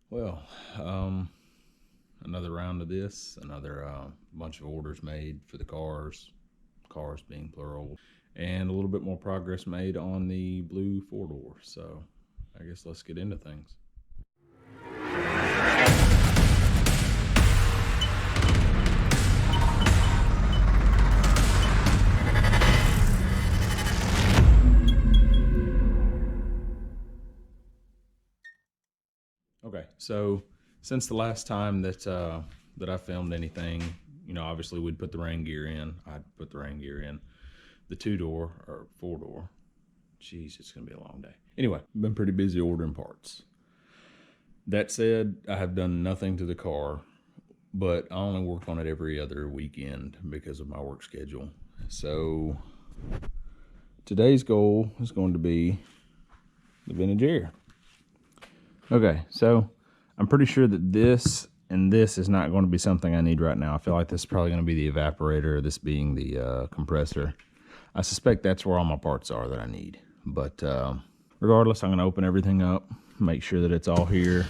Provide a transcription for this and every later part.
Well, another round of this, another bunch of orders made for the cars being plural, and a little bit more progress made on the blue 4-door. So I guess let's get into things. Okay, so since the last time that I filmed anything, obviously we'd put the rain gear in. I'd put the rain gear in. The 2-door or 4-door. Jeez, it's gonna be a long day. Anyway, been pretty busy ordering parts. That said, I have done nothing to the car, but I only work on it every other weekend because of my work schedule. So today's goal is going to be the vintage air. Okay, so I'm pretty sure that this and this is not going to be something I need right now. I feel like this is probably going to be the evaporator, this being the compressor. I suspect that's where all my parts are that I need. But regardless, I'm going to open everything up, make sure that it's all here,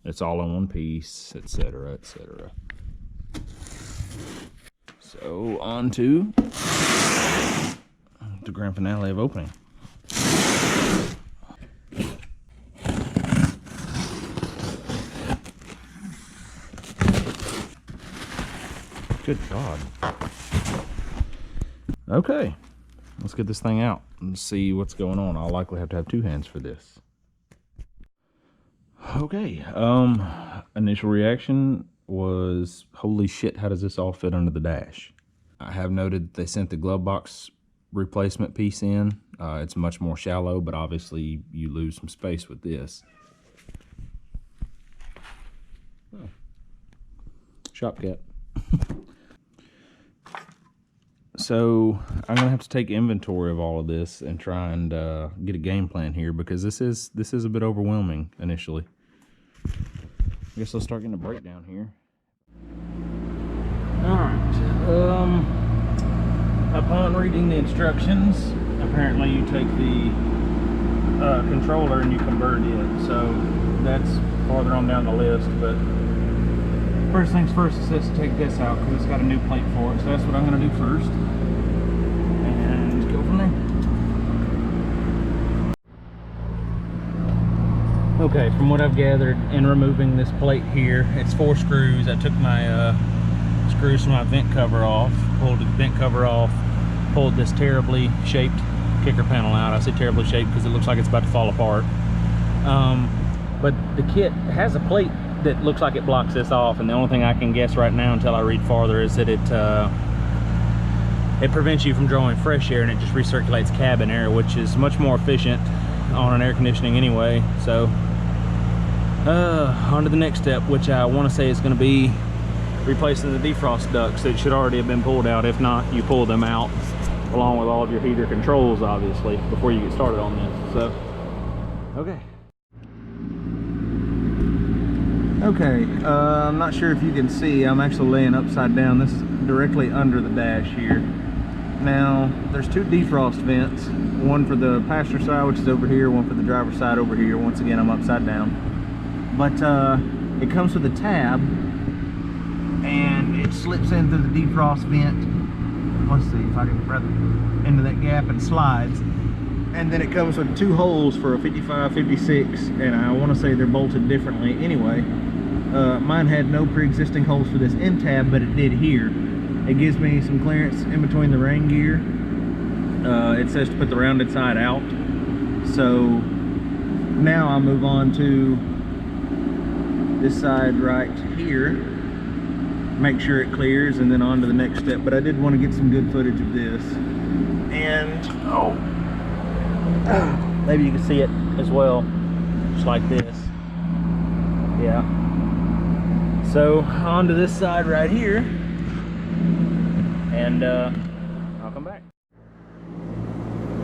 it's all in one piece, etc., etc. So on to the grand finale of opening. Good God. Okay, let's get this thing out and see what's going on. I'll likely have to have 2 hands for this. Okay, initial reaction was, holy shit, how does this all fit under the dash? I have noted they sent the glove box replacement piece in. It's much more shallow, but obviously you lose some space with this. Oh. Shop cat. So I'm gonna have to take inventory of all of this and try and get a game plan here, because this is a bit overwhelming initially. I guess I'll start getting a breakdown here. Alright, upon reading the instructions, apparently you take the controller and you convert it, so that's farther on down the list. But first things first, it says to take this out because it's got a new plate for it, so that's what I'm going to do first, and go from there. Okay, from what I've gathered in removing this plate here, it's 4 screws. I took my screws from my vent cover off, pulled the vent cover off, pulled this terribly shaped kicker panel out. I say terribly shaped because it looks like it's about to fall apart. But the kit has a plate that looks like it blocks this off, and the only thing I can guess right now until I read farther is that it prevents you from drawing fresh air, and it just recirculates cabin air, which is much more efficient on an air conditioning anyway. So on to the next step, which I want to say is going to be replacing the defrost ducts that should already have been pulled out. If not, you pull them out along with all of your heater controls, obviously, before you get started on this. So okay. Okay, I'm not sure if you can see, I'm actually laying upside down. This is directly under the dash here. Now, there's 2 defrost vents, one for the passenger side, which is over here, one for the driver's side over here. Once again, I'm upside down. But it comes with a tab, and it slips in through the defrost vent. Let's see if I can grab it into that gap and slides. And then it comes with 2 holes for a 55, 56, and I want to say they're bolted differently anyway. Mine had no pre-existing holes for this end tab, but it did here. It gives me some clearance in between the rain gear. It says to put the rounded side out. So now I'll move on to this side right here, make sure it clears, and then on to the next step. But I did want to get some good footage of this. And maybe you can see it as well, just like this. Yeah. So onto this side right here, and I'll come back.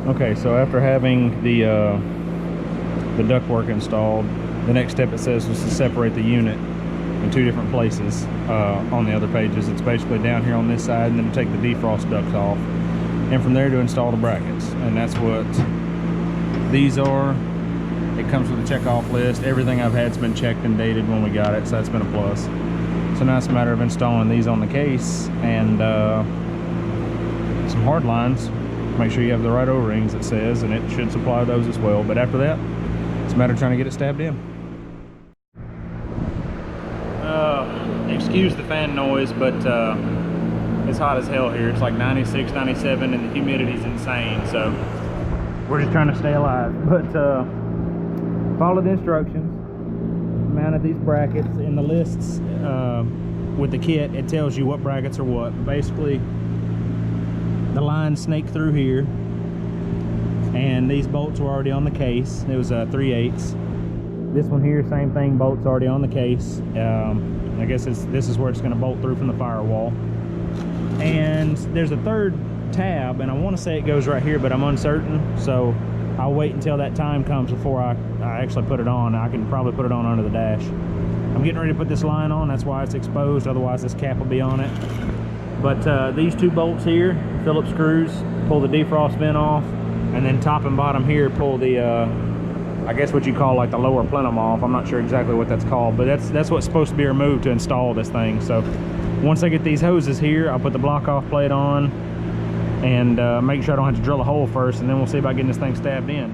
Okay, so after having the ductwork installed, the next step, it says, was to separate the unit in 2 different places on the other pages. It's basically down here on this side, and then to take the defrost ducts off, and from there to install the brackets. And that's what these are. It comes with a check-off list. Everything I've had's been checked and dated when we got it, so that's been a plus. So now it's a matter of installing these on the case and some hard lines. Make sure you have the right O-rings, it says, and it should supply those as well. But after that, it's a matter of trying to get it stabbed in. Excuse the fan noise, but it's hot as hell here. It's like 96, 97, and the humidity's insane, so we're just trying to stay alive. But follow the instructions. Mounted these brackets in the lists with the kit. It tells you what brackets are what. Basically, the lines snake through here, and these bolts were already on the case. It was 3/8. This one here, same thing, bolts already on the case. I guess this is where it's going to bolt through from the firewall. And there's a third tab, and I want to say it goes right here, but I'm uncertain, so I'll wait until that time comes before I actually put it on. I can probably put it on under the dash. I'm getting ready to put this line on, that's why it's exposed, otherwise this cap will be on it. But these two bolts here, Phillips screws, pull the defrost vent off, and then top and bottom here pull the I guess what you call like the lower plenum off. I'm not sure exactly what that's called, but that's what's supposed to be removed to install this thing. So once I get these hoses here, I'll put the block off plate on and make sure I don't have to drill a hole first, and then we'll see about getting this thing stabbed in.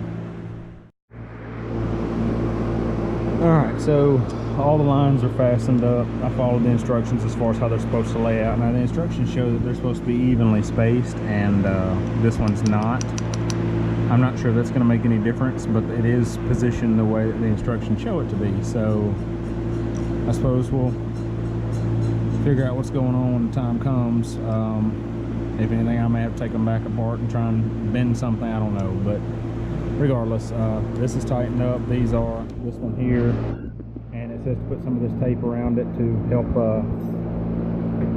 All right, so all the lines are fastened up. I followed the instructions as far as how they're supposed to lay out. Now the instructions show that they're supposed to be evenly spaced, and this one's not. I'm not sure that's going to make any difference, but it is positioned the way that the instructions show it to be. So I suppose we'll figure out what's going on when the time comes. If anything, I may have to take them back apart and try and bend something. I don't know, but regardless, this is tightened up. These are, this one here, and it says to put some of this tape around it to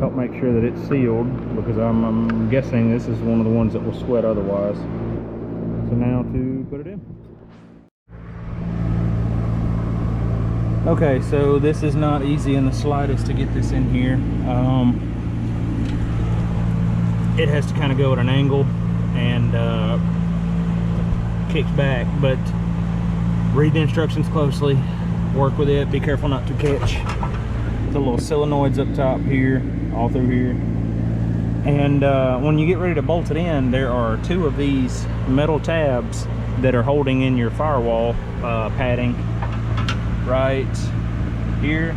help make sure that it's sealed, because I'm guessing this is one of the ones that will sweat otherwise. So now to put it in. Okay, so this is not easy in the slightest to get this in here. It has to kind of go at an angle and kick back, but read the instructions closely, work with it, be careful not to catch the little solenoids up top here, all through here. And when you get ready to bolt it in, there are two of these metal tabs that are holding in your firewall padding right here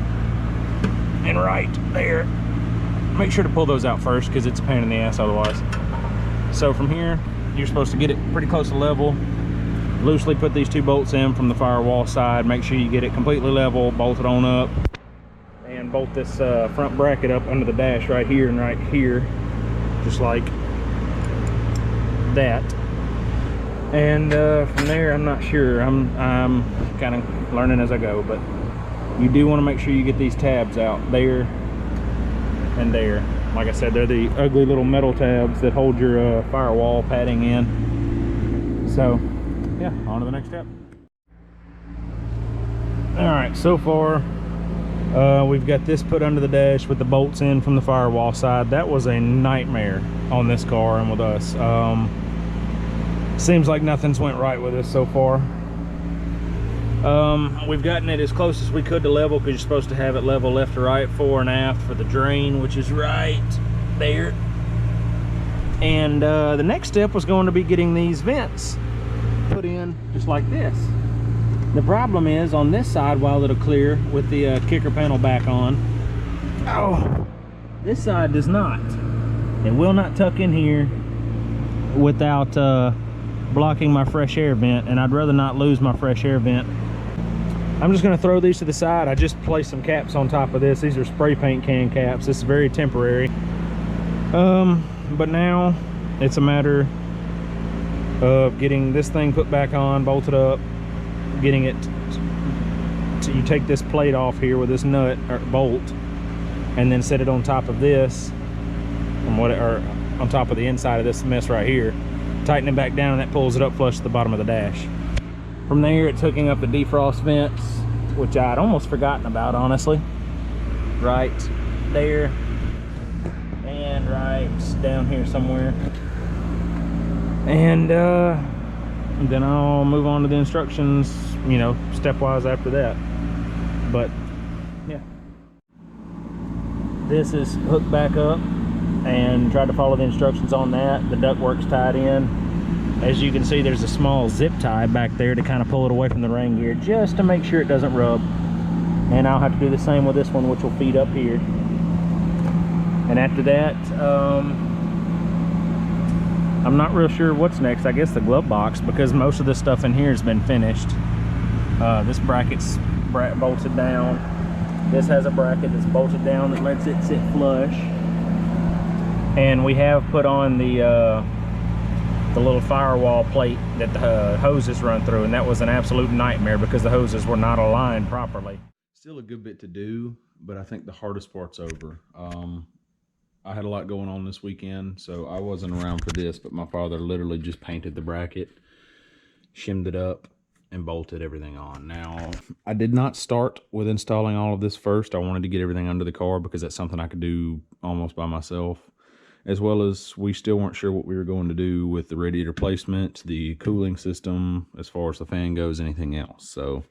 and right there. Make sure to pull those out first, because it's a pain in the ass otherwise. So from here, you're supposed to get it pretty close to level. Loosely put these two bolts in from the firewall side. Make sure you get it completely level, bolt it on up, and bolt this front bracket up under the dash right here and right here, just like that. And from there, I'm not sure. I'm kind of learning as I go, but you do want to make sure you get these tabs out there and there. Like I said, they're the ugly little metal tabs that hold your firewall padding in. So yeah, on to the next step. All right, so far we've got this put under the dash with the bolts in from the firewall side. That was a nightmare on this car and with us. Seems like nothing's went right with us so far. We've gotten it as close as we could to level, because you're supposed to have it level left to right, fore and aft for the drain, which is right there. And the next step was going to be getting these vents put in just like this. The problem is on this side, while it'll clear with the kicker panel back on, this side does not. It will not tuck in here without blocking my fresh air vent, and I'd rather not lose my fresh air vent. I'm just going to throw these to the side. I just placed some caps on top of this. These are spray paint can caps. This is very temporary. But now it's a matter of getting this thing put back on, bolted up, getting it so you take this plate off here with this nut or bolt, and then set it on top of this, or on top of the inside of this mess right here. Tighten it back down, and that pulls it up flush to the bottom of the dash. From there, it's hooking up the defrost vents, which I'd almost forgotten about, honestly. Right there, and right down here somewhere. And then I'll move on to the instructions you know, stepwise after that. But yeah, this is hooked back up, and try to follow the instructions on that. The ductwork's tied in. As you can see, there's a small zip tie back there to kind of pull it away from the rain gear, just to make sure it doesn't rub. And I'll have to do the same with this one, which will feed up here. And after that, I'm not real sure what's next. I guess the glove box, because most of this stuff in here has been finished. This bracket's bolted down. This has a bracket that's bolted down that lets it sit flush. And we have put on the little firewall plate that the hoses run through, and that was an absolute nightmare because the hoses were not aligned properly. Still a good bit to do, but I think the hardest part's over. I had a lot going on this weekend, so I wasn't around for this, but my father literally just painted the bracket, shimmed it up, and bolted everything on. Now, I did not start with installing all of this first. I wanted to get everything under the car because that's something I could do almost by myself, as well as we still weren't sure what we were going to do with the radiator placement, the cooling system, as far as the fan goes, anything else. So,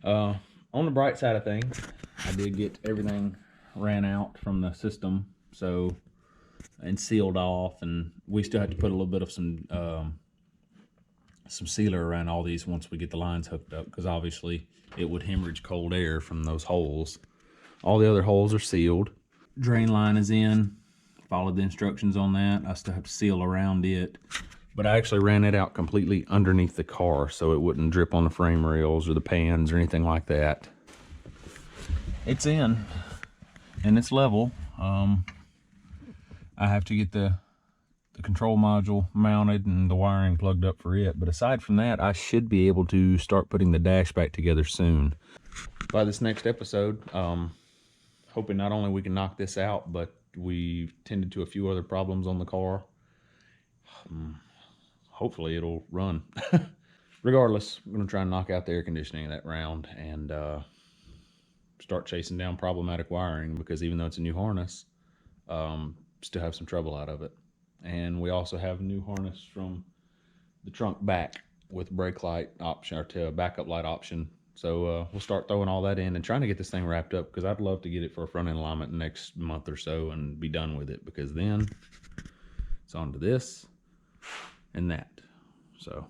on the bright side of things, I did get everything ran out from the system, so, and sealed off, and we still have to put a little bit of some sealer around all these once we get the lines hooked up, because obviously it would hemorrhage cold air from those holes. All the other holes are sealed. Drain line is in. Followed the instructions on that. I still have to seal around it, but I actually ran it out completely underneath the car so it wouldn't drip on the frame rails or the pans or anything like that. It's in and it's level. I have to get the control module mounted and the wiring plugged up for it, but aside from that, I should be able to start putting the dash back together soon. By this next episode, hoping not only we can knock this out, but we tended to a few other problems on the car. Hopefully it'll run. Regardless, I'm going to try and knock out the air conditioning of that round and start chasing down problematic wiring, because even though it's a new harness, still have some trouble out of it. And we also have a new harness from the trunk back with brake light option, or to a backup light option. So we'll start throwing all that in and trying to get this thing wrapped up, because I'd love to get it for a front end alignment next month or so and be done with it, because then it's on to this and that. So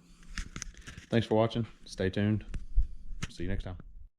thanks for watching. Stay tuned. See you next time.